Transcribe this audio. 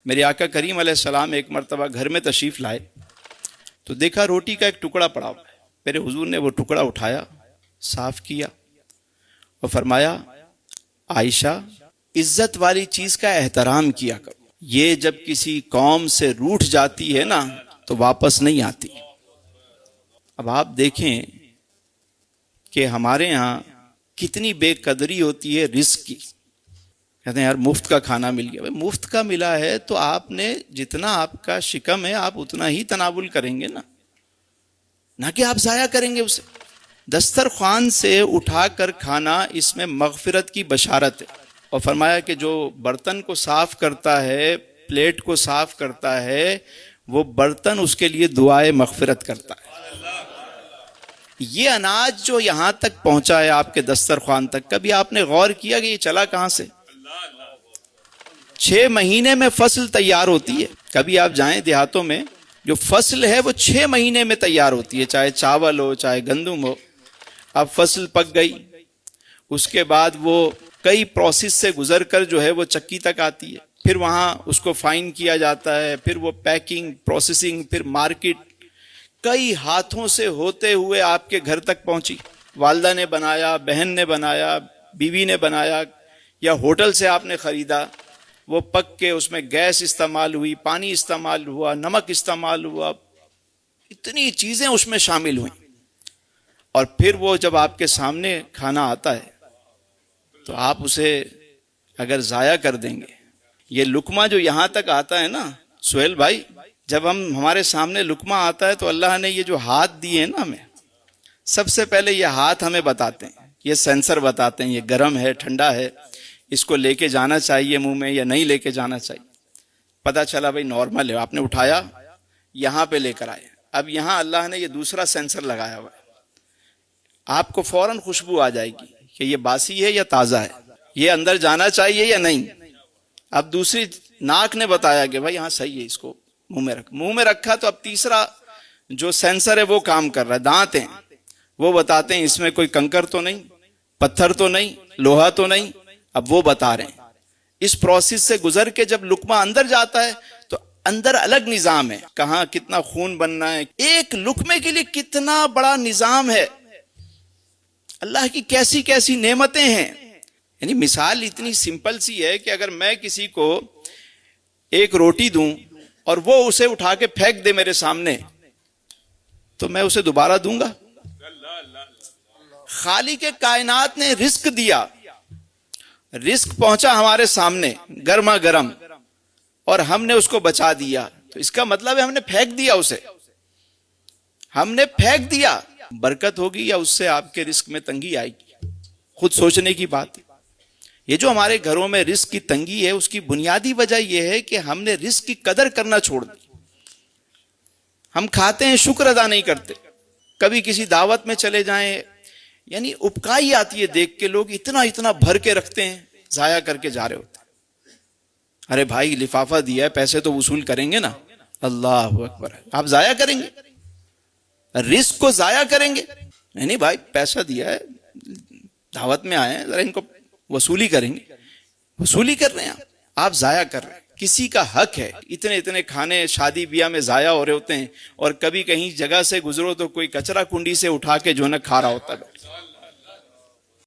میرے آقا کریم علیہ السلام ایک مرتبہ گھر میں تشریف لائے تو دیکھا روٹی کا ایک ٹکڑا پڑا ہوا ہے۔ میرے حضور نے وہ ٹکڑا اٹھایا، صاف کیا اور فرمایا عائشہ عزت والی چیز کا احترام کیا کرو، یہ جب کسی قوم سے روٹھ جاتی ہے نا تو واپس نہیں آتی۔ اب آپ دیکھیں کہ ہمارے ہاں کتنی بے قدری ہوتی ہے رزق کی۔ کہتے ہیں یار مفت کا کھانا مل گیا، بھائی مفت کا ملا ہے تو آپ نے جتنا آپ کا شکم ہے آپ اتنا ہی تناول کریں گے نا، نہ کہ آپ ضائع کریں گے اسے۔ دسترخوان سے اٹھا کر کھانا اس میں مغفرت کی بشارت ہے، اور فرمایا کہ جو برتن کو صاف کرتا ہے، پلیٹ کو صاف کرتا ہے، وہ برتن اس کے لیے دعائے مغفرت کرتا ہے۔ یہ اناج جو یہاں تک پہنچا ہے آپ کے دسترخوان تک، کبھی آپ نے غور کیا کہ یہ چلا کہاں سے؟ 6 مہینے میں فصل تیار ہوتی ہے۔ کبھی آپ جائیں دیہاتوں میں، جو فصل ہے وہ 6 مہینے میں تیار ہوتی ہے، چاہے چاول ہو چاہے گندم ہو۔ اب فصل پک گئی، اس کے بعد وہ کئی پروسیس سے گزر کر جو ہے وہ چکی تک آتی ہے، پھر وہاں اس کو فائن کیا جاتا ہے، پھر وہ پیکنگ، پروسیسنگ، پھر مارکیٹ، کئی ہاتھوں سے ہوتے ہوئے آپ کے گھر تک پہنچی۔ والدہ نے بنایا، بہن نے بنایا، بیوی نے بنایا، یا ہوٹل سے آپ نے خریدا، وہ پک کے اس میں گیس استعمال ہوئی، پانی استعمال ہوا، نمک استعمال ہوا، اتنی چیزیں اس میں شامل ہوئیں، اور پھر وہ جب آپ کے سامنے کھانا آتا ہے تو آپ اسے اگر ضائع کر دیں گے، یہ لقمہ جو یہاں تک آتا ہے نا سہیل بھائی، جب ہمارے سامنے لقمہ آتا ہے تو اللہ نے یہ جو ہاتھ دیے ہیں نا ہمیں، سب سے پہلے یہ ہاتھ ہمیں بتاتے ہیں، یہ سینسر بتاتے ہیں یہ گرم ہے ٹھنڈا ہے، اس کو لے کے جانا چاہیے منہ میں یا نہیں لے کے جانا چاہیے۔ پتہ چلا بھائی نارمل ہے، آپ نے اٹھایا یہاں پہ لے کر آئے، اب یہاں اللہ نے یہ دوسرا سینسر لگایا ہوا ہے، آپ کو فوراً خوشبو آ جائے گی کہ یہ باسی ہے یا تازہ ہے، یہ اندر جانا چاہیے یا نہیں۔ اب دوسری ناک نے بتایا کہ بھائی ہاں صحیح ہے، اس کو منہ میں رکھا، تو اب تیسرا جو سینسر ہے وہ کام کر رہا ہے، دانت ہیں، وہ بتاتے ہیں اس میں کوئی کنکر تو نہیں، پتھر تو نہیں، لوہا تو نہیں، اب وہ بتا رہے ہیں۔ اس پروسیس سے گزر کے جب لقمہ اندر جاتا ہے تو اندر الگ نظام ہے، کہاں کتنا خون بننا ہے، ایک لقمے کے لیے کتنا بڑا نظام ہے، اللہ کی کیسی کیسی نعمتیں ہیں۔ یعنی مثال اتنی سمپل سی ہے کہ اگر میں کسی کو ایک روٹی دوں اور وہ اسے اٹھا کے پھینک دے میرے سامنے تو میں اسے دوبارہ دوں گا؟ خالق کائنات نے رزق دیا، رزق پہنچا ہمارے سامنے گرما گرم، اور ہم نے اس کو بچا دیا، تو اس کا مطلب ہے ہم نے پھینک دیا اسے، ہم نے پھینک دیا۔ برکت ہوگی یا اس سے آپ کے رزق میں تنگی آئے گی؟ خود سوچنے کی بات ہے۔ یہ جو ہمارے گھروں میں رزق کی تنگی ہے، اس کی بنیادی وجہ یہ ہے کہ ہم نے رزق کی قدر کرنا چھوڑ دی۔ ہم کھاتے ہیں، شکر ادا نہیں کرتے۔ کبھی کسی دعوت میں چلے جائیں، یعنی اپکائی آتی ہے دیکھ کے، لوگ اتنا اتنا بھر کے رکھتے ہیں، ضائع کر کے جا رہے ہوتے ہیں۔ ارے بھائی لفافہ دیا ہے، پیسے تو وصول کریں گے نا۔ اللہ اکبر، آپ ضائع کریں گے؟ رزق کو ضائع کریں گے؟ نہیں بھائی، پیسہ دیا ہے، دعوت میں آئے ہیں، ذرا ان کو وصولی کریں گے۔ وصولی کر رہے ہیں آپ ضائع کر رہے ہیں۔ کسی کا حق ہے، اتنے اتنے کھانے شادی بیاہ میں ضائع ہو رہے ہوتے ہیں، اور کبھی کہیں جگہ سے گزرو تو کوئی کچرا کنڈی سے اٹھا کے جو ہے نا کھا رہا ہوتا ہے۔